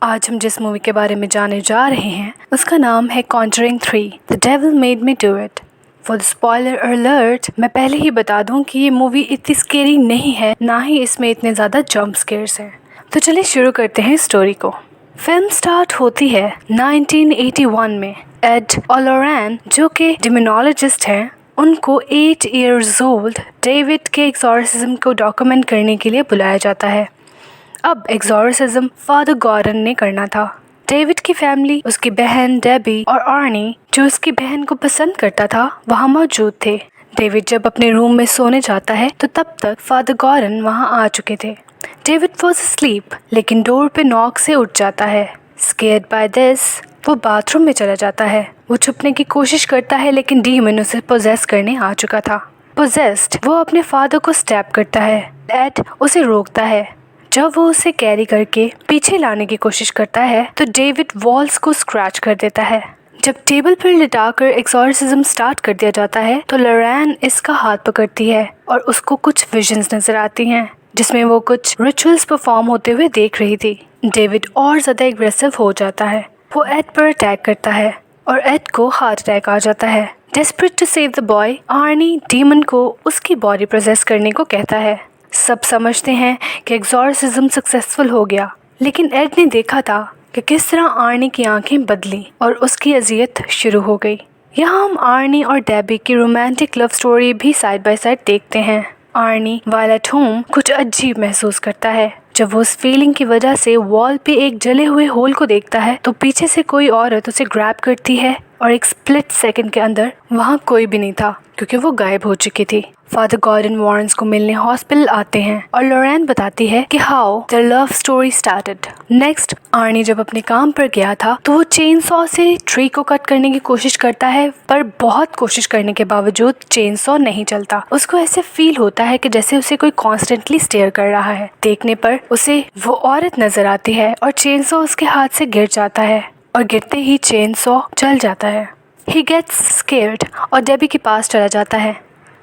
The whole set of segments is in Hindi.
आज हम जिस मूवी के बारे में जाने जा रहे हैं उसका नाम है Conjuring 3 the devil made me do it. For the spoiler alert, मैं पहले ही बता दूं कि ये मूवी इतनी स्केरी नहीं है, ना ही इसमें इतने ज़्यादा जंप स्केयर्स हैं। तो चलिए शुरू करते हैं स्टोरी को। फिल्म स्टार्ट होती है 1981 में। एड और लॉरेन जो कि डिमोनोलॉजिस्ट हैं, उनको 8 years old डेविड के एक्सॉर्सिज्म को डॉक्यूमेंट करने के लिए बुलाया जाता है। अब एक्सॉर्सिज्म फादर गॉर्डन ने करना था। डेविड की फैमिली, उसकी बहन डेबी और आर्नी जो उसकी बहन को पसंद करता था, वहाँ मौजूद थे। डेविड जब अपने रूम में सोने जाता है तो तब तक फादर गॉर्डन वहाँ आ चुके थे। डेविड वॉज asleep, लेकिन डोर पे नॉक से उठ जाता है। स्केयर्ड बाय दिस, वो बाथरूम में चला जाता है। वो छुपने की कोशिश करता है, लेकिन डीमन उसे पोजेस करने आ चुका था। पोजेस्ड वो अपने फादर को स्टैप करता है। एड उसे रोकता है। जब वो उसे कैरी करके पीछे लाने की कोशिश करता है तो डेविड वॉल्स को स्क्रैच कर देता है। जब टेबल पर लिटाकर एक्सॉर्सिज्म स्टार्ट कर दिया जाता है तो लॉरेन इसका हाथ पकड़ती है और उसको कुछ विजन्स नजर आती हैं जिसमें वो कुछ रिचुअल्स परफॉर्म होते हुए देख रही थी। डेविड और ज़्यादा एग्रेसिव हो जाता है। वो एड पर अटैक करता है और एड को हार्ट अटैक आ जाता है। Desperate to save the boy, Arnie demon को उसकी बॉडी प्रोसेस करने को कहता है। सब समझते हैं कि एक्सॉर्सिज्म सक्सेसफुल हो गया, लेकिन एड ने देखा था कि किस तरह आर्नी की आंखें बदली और उसकी अजियत शुरू हो गई। यहाँ हम आर्नी और डेबी की रोमांटिक लव स्टोरी भी साइड बाय साइड देखते हैं। आर्नी व्हाइल एट होम कुछ अजीब महसूस करता है। जब वो उस फीलिंग की वजह से वॉल पे एक जले हुए होल को देखता है तो पीछे से कोई औरत उसे ग्रैब करती है और एक स्प्लिट सेकंड के अंदर वहाँ कोई भी नहीं था, क्योंकि वो गायब हो चुकी थी। फादर गॉर्डन वॉरेंस को मिलने हॉस्पिटल आते हैं और लॉरेन बताती है कि how the love story started. Next, Arnie जब अपने काम पर गया था तो वो चेन सॉ से ट्री को कट करने की कोशिश करता है, पर बहुत कोशिश करने के बावजूद चेन सॉ नहीं चलता। उसको ऐसे फील होता है कि जैसे उसे कोई कॉन्स्टेंटली स्टेयर कर रहा है। देखने पर उसे वो औरत नजर आती है और चेन सॉ उसके हाथ से गिर जाता है और गिरते ही चेन सॉ जल जाता है। ही गेट्स स्केयर्ड और डेबी के पास चला जाता है।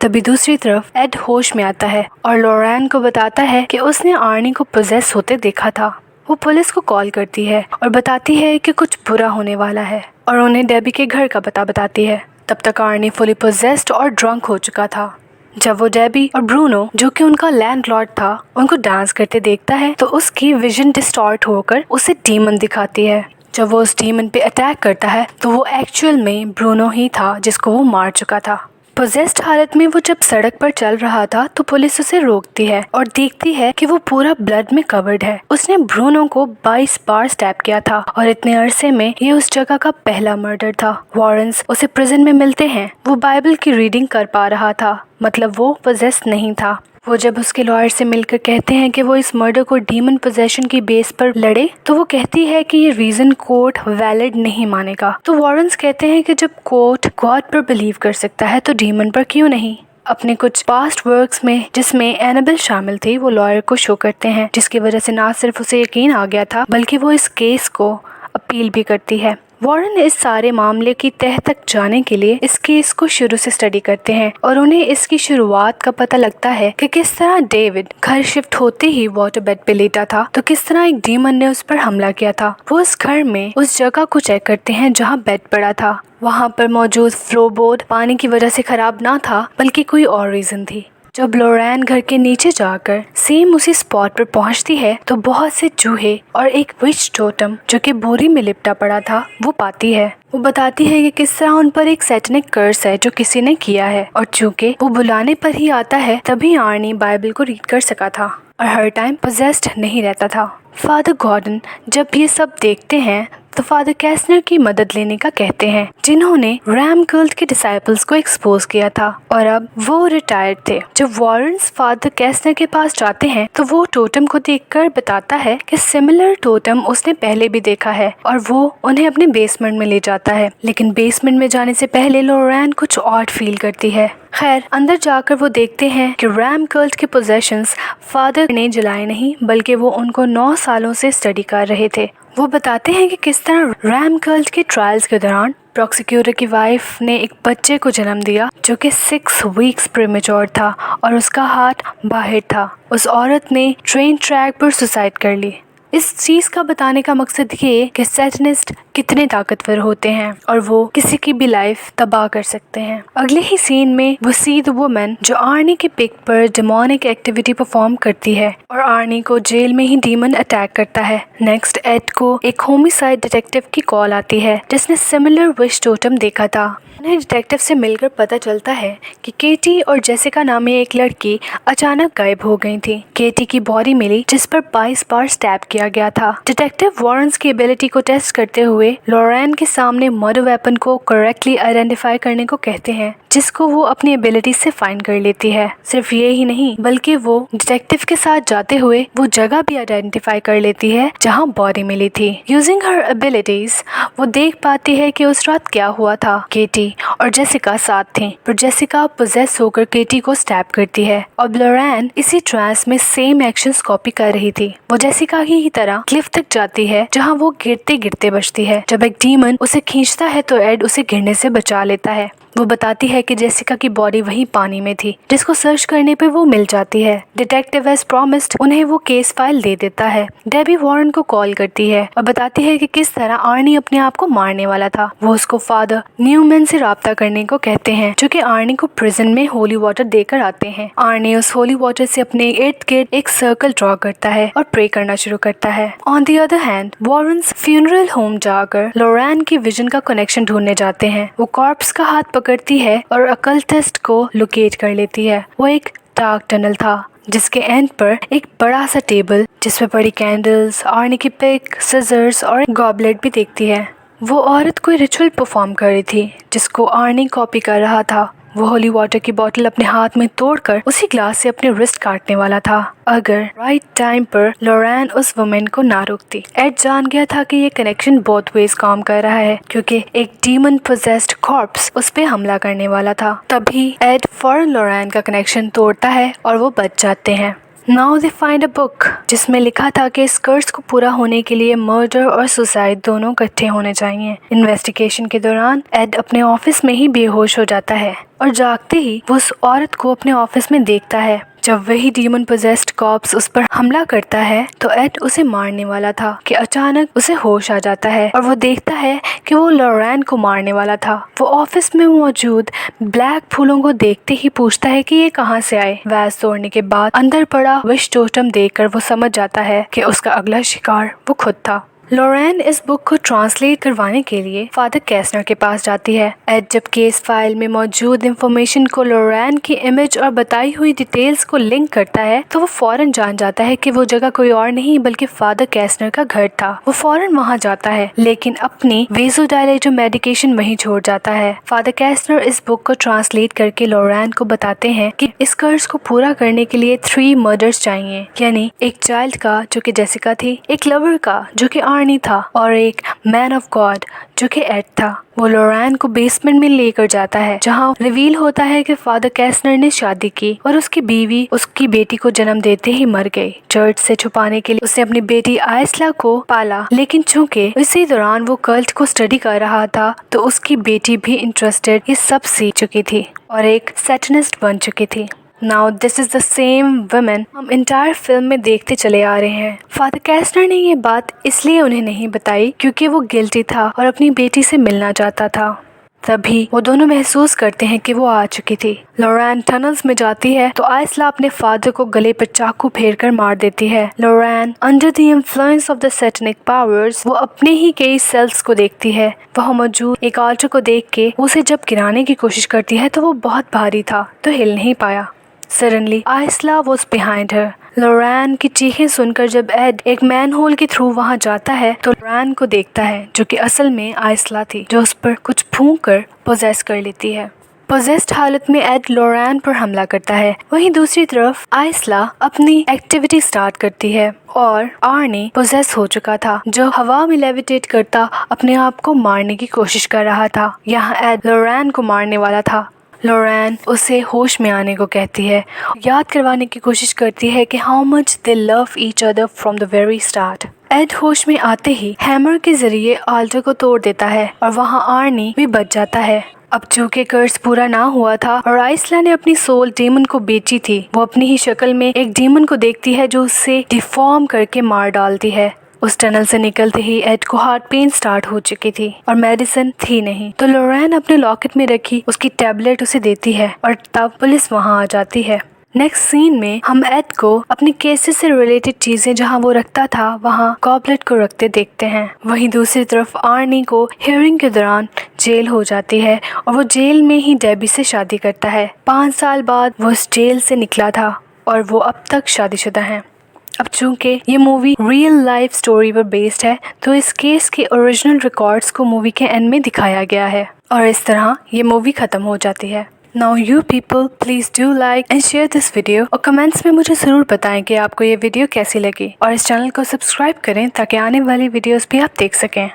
तभी दूसरी तरफ एड होश में आता है और लॉरेन को बताता है कि उसने आर्नी को पोजेस होते देखा था। वो पुलिस को कॉल करती है और बताती है कि कुछ बुरा होने वाला है और उन्हें डेबी के घर का पता बताती है। तब तक आर्नी फुली पोजेस्ड और ड्रंक हो चुका था। जब वो डेबी और ब्रूनो जो कि उनका लैंडलॉर्ड था, उनको डांस करते देखता है तो उसकी विजन डिस्टॉर्ट होकर उसे डीमन दिखाती है। जब वो उस डीमन पे अटैक करता है तो वो एक्चुअल में ब्रूनो ही था जिसको वो मार चुका था। पोजेस्ड हालत में वो जब सड़क पर चल रहा था तो पुलिस उसे रोकती है और देखती है कि वो पूरा ब्लड में कवर्ड है। उसने ब्रूनो को 22 बार स्टैप किया था और इतने अरसे में ये उस जगह का पहला मर्डर था। वॉरेंस उसे प्रिजन में मिलते हैं। वो बाइबल की रीडिंग कर पा रहा था, मतलब वो पोजेस्ड नहीं था। वो जब उसके लॉयर से मिलकर कहते हैं कि वो इस मर्डर को डीमन पोजेशन की बेस पर लड़े तो वो कहती है कि ये रीजन कोर्ट वैलिड नहीं मानेगा। तो वॉरेंस कहते हैं कि जब कोर्ट गॉड पर बिलीव कर सकता है तो डीमन पर क्यों नहीं। अपने कुछ पास्ट वर्क्स में जिसमें एनाबेल शामिल थी वो लॉयर को शो करते हैं, जिसकी वजह से ना सिर्फ उसे यकीन आ गया था बल्कि वो इस केस को अपील भी करती है। वॉरेन इस सारे मामले की तह तक जाने के लिए इस केस को शुरू से स्टडी करते हैं और उन्हें इसकी शुरुआत का पता लगता है कि किस तरह डेविड घर शिफ्ट होते ही वाटर बेड पे लेटा था तो किस तरह एक डीमन ने उस पर हमला किया था। वो उस घर में उस जगह को चेक करते हैं जहाँ बेड पड़ा था। वहाँ पर मौजूद फ्लोरबोर्ड पानी की वजह से खराब ना था बल्कि कोई और रीजन थी। जब लॉरेन घर के नीचे जाकर सेम उसी स्पॉट पर पहुंचती है तो बहुत से चूहे और एक विच टोटम जो कि बोरी में लिपटा पड़ा था वो पाती है। वो बताती है कि किस तरह उन पर एक सैटनिक कर्स है जो किसी ने किया है और चूंकि वो बुलाने पर ही आता है तभी आर्नी बाइबल को रीड कर सका था और हर टाइम पोजेस्ड नहीं रहता था। फादर गॉर्डन जब ये सब देखते हैं तो फादर कैसनर की मदद लेने का कहते हैं, जिन्होंने रैम कल्ट के डिसाइपल्स को एक्सपोज किया था और अब वो रिटायर्ड थे। जब वॉरेंस फादर कैसनर के पास जाते हैं तो वो टोटम को देखकर बताता है कि सिमिलर टोटम उसने पहले भी देखा है और वो उन्हें अपने बेसमेंट में ले जाता है। लेकिन बेसमेंट में जाने से पहले लॉरेन कुछ ऑड फील करती है। खैर, अंदर जाकर वो देखते हैं कि रैम कल्ट के पोजेशंस फादर ने जलाए नहीं बल्कि वो उनको 9 सालों से स्टडी कर रहे थे। वो बताते हैं कि किस तरह रैम कल्ट के ट्रायल्स के दौरान प्रोसिक्यूटर की वाइफ ने एक बच्चे को जन्म दिया जो कि 6 वीक्स प्रीमेच्योर था और उसका हार्ट बाहर था। उस औरत ने ट्रेन ट्रैक पर सुसाइड कर ली। इस चीज का बताने का मकसद ये कि सैटनिस्ट कितने ताकतवर होते हैं और वो किसी की भी लाइफ तबाह कर सकते हैं। अगले ही सीन में वो सी द वुमन जो आर्नी के पिक पर डेमोनिक एक्टिविटी परफॉर्म करती है और आर्नी को जेल में ही डीमन अटैक करता है। नेक्स्ट एड को एक होमिसाइड डिटेक्टिव की कॉल आती है जिसने सिमिलर विश टोटम देखा था। उन्हें डिटेक्टिव से मिलकर पता चलता है कि केटी और जेसिका नामी एक लड़की अचानक गायब हो गई थी। केटी की बॉडी मिली जिस पर 22 बार स्टैब किया गया था। डिटेक्टिव वॉरेंस की एबिलिटी को टेस्ट करते हुए लॉरेन के सामने मर्डर वेपन को करेक्टली आइडेंटिफाई करने को कहते हैं, जिसको वो अपनी एबिलिटी से फाइंड कर लेती है। सिर्फ ये ही नहीं बल्कि वो डिटेक्टिव के साथ जाते हुए वो जगह भी आइडेंटिफाई कर लेती है जहाँ बॉडी मिली थी। यूजिंग हर एबिलिटीज वो देख पाती है कि उस रात क्या हुआ था। केटी और जेसिका साथ थी पर जेसिका पोजेस होकर केटी को स्टैब करती है और लॉरेन इसी ट्रांस में सेम एक्शंस कॉपी कर रही थी। वो जेसिका की ही तरह क्लिफ तक जाती है जहाँ वो गिरते गिरते बचती है। जब एक डीमन उसे खींचता है तो एड उसे गिरने से बचा लेता है। वो बताती है कि जेसिका की बॉडी वहीं पानी में थी जिसको सर्च करने पे वो मिल जाती है। डिटेक्टिव एज प्रॉमिस्ड उन्हें वो केस फाइल दे देता है। डेबी वॉरेन को कॉल करती है और बताती है कि किस तरह आर्नी अपने आप को मारने वाला था। वो उसको फादर न्यूमैन से राब्ता करने को कहते हैं जो कि आर्नी को प्रिजन में होली वाटर देकर आते हैं। आर्नी उस होली वाटर से अपने इर्द गिर्द एक सर्कल ड्रॉ करता है और प्रे करना शुरू करता है। On the other hand Warren's funeral home जाकर लॉरेन की विजन का कनेक्शन ढूंढने जाते हैं। वो कॉर्प्स का हाथ करती है और अकल्टिस्ट को लोकेट कर लेती है। वो एक डार्क टनल था जिसके एंड पर एक बड़ा सा टेबल जिसमें बड़ी कैंडल्स, आर्नी की पिक, सिजर्स और गॉबलेट भी देखती है। वो औरत कोई रिचुअल परफॉर्म कर रही थी जिसको आर्नी कॉपी कर रहा था। वो होली वाटर की बोतल अपने हाथ में तोड़कर उसी ग्लास से अपने रिस्ट काटने वाला था अगर राइट टाइम पर लॉरेन उस वुमेन को ना रोकती। एड जान गया था कि ये कनेक्शन बोथ वेज काम कर रहा है क्योंकि एक डीमन पोजेस्ड कॉर्प्स उस पे हमला करने वाला था। तभी एड फौरन लॉरेन का कनेक्शन तोड़ता है और वो बच जाते हैं। Now they find a book जिसमें लिखा था कि इस कर्स को पूरा होने के लिए मर्डर और सुसाइड दोनों इकट्ठे होने चाहिए। इन्वेस्टिगेशन के दौरान एड अपने ऑफिस में ही बेहोश हो जाता है और जागते ही वो उस औरत को अपने ऑफिस में देखता है। जब वही डीमन पोजेस्ड कॉर्प्स उस पर हमला करता है तो एड उसे मारने वाला था कि अचानक उसे होश आ जाता है और वो देखता है कि वो लॉरेन को मारने वाला था। वो ऑफिस में मौजूद ब्लैक फूलों को देखते ही पूछता है कि ये कहाँ से आए। वैस तोड़ने के बाद अंदर पड़ा विश टोटम देखकर वो समझ जाता है कि उसका अगला शिकार वो खुद था। लॉरेन इस बुक को ट्रांसलेट करवाने के लिए फादर कैस्नर के पास जाती है। एड जब केस फाइल में मौजूद इंफॉर्मेशन को लॉरेन की इमेज और बताई हुई डिटेल्स को लिंक करता है तो वो फौरन जान जाता है कि वो जगह कोई और नहीं बल्कि फादर कैस्नर का घर था। वो फौरन वहाँ जाता है लेकिन अपनी वेसोडाइलेटर मेडिकेशन वहीं छोड़ जाता है। फादर कैस्नर इस बुक को ट्रांसलेट करके लॉरेन को बताते हैं कि इस कर्ज को पूरा करने के लिए 3 मर्डर्स चाहिए, यानी एक चाइल्ड का जो कि जेसिका थी, एक लवर का जो कि आर्नी था और एक मैन ऑफ गॉड जो कि एड था। वो लॉरेन को बेसमेंट में लेकर जाता है जहां रिवील होता है कि फादर कैस्नर ने शादी की और उसकी बीवी उसकी बेटी को जन्म देते ही मर गई। चर्च से छुपाने के लिए उसने अपनी बेटी आयसला को पाला लेकिन चूंकि इसी दौरान वो कल्ट को स्टडी कर रहा था तो उसकी बेटी भी इंटरेस्टेड ये सब सीख चुकी थी और एक सैटनिस्ट बन चुकी थी। Now this is the same women हम इंटायर फिल्म में देखते चले आ रहे हैं। फादर कैस्नर ने ये बात इसलिए उन्हें नहीं बताई क्योंकि वो गिल्टी था और अपनी बेटी से मिलना चाहता था। तभी वो दोनों महसूस करते हैं कि वो आ चुकी थी। लॉरेन टनल्स में जाती है तो आयसला अपने फादर को गले पर चाकू फेर कर मार देती है। Lauren under the influence of the satanic powers वो अपने ही कई सेल्स को देखती है। वहाँ मौजूद एक आल्टर को देख के उसे जब गिराने की कोशिश करती है तो वो बहुत भारी था तो हिल नहीं पाया। Suddenly Isla was behind her. Lauren की चीखें सुनकर जब एड एक मैन होल के थ्रू वहां जाता है तो लॉरेन को देखता है जो कि असल में आयसला थी जो उस पर कुछ फूंक कर पोजेस कर लेती है। पोजेस्ड हालत में एड लॉरेन पर हमला करता है। वहीं दूसरी तरफ आयसला अपनी एक्टिविटी स्टार्ट करती है और आर्नी पोजेस हो चुका था जो हवा में लेविटेट करता अपने आप को मारने की कोशिश कर रहा था। यहाँ एड लॉरेन को मारने वाला था। लॉरेन उसे होश में आने को कहती है, याद करवाने की कोशिश करती है कि how much they love each other from the very start. Ed होश में आते ही हैमर के जरिए आल्टर को तोड़ देता है और वहाँ आर्नी भी बच जाता है। अब चूंकि कर्ज पूरा ना हुआ था और आयसला ने अपनी सोल डीमन को बेची थी, वो अपनी ही शक्ल में एक डीमन को देखती है जो उससे डिफॉर्म करके मार डालती है। उस टनल से निकलते ही एड को हार्ट पेन स्टार्ट हो चुकी थी और मेडिसिन थी नहीं, तो लोरेन अपने लॉकेट में रखी उसकी टैबलेट उसे देती है और तब पुलिस वहाँ आ जाती है। नेक्स्ट सीन में हम एड को अपने केसेस से रिलेटेड चीजें जहां वो रखता था वहां गॉबलेट को रखते देखते हैं। वहीं दूसरी तरफ आर्नी को हियरिंग के दौरान जेल हो जाती है और वो जेल में ही डेबी से शादी करता है। 5 साल बाद वो इस जेल से निकला था और वो अब तक शादीशुदा है। अब चूंकि ये मूवी रियल लाइफ स्टोरी पर बेस्ड है तो इस केस के ओरिजिनल रिकॉर्ड्स को मूवी के एंड में दिखाया गया है और इस तरह ये मूवी खत्म हो जाती है। Now you people please do like and share this video और कमेंट्स में मुझे ज़रूर बताएं कि आपको ये वीडियो कैसी लगी और इस चैनल को सब्सक्राइब करें ताकि आने वाली वीडियोस भी आप देख सकें।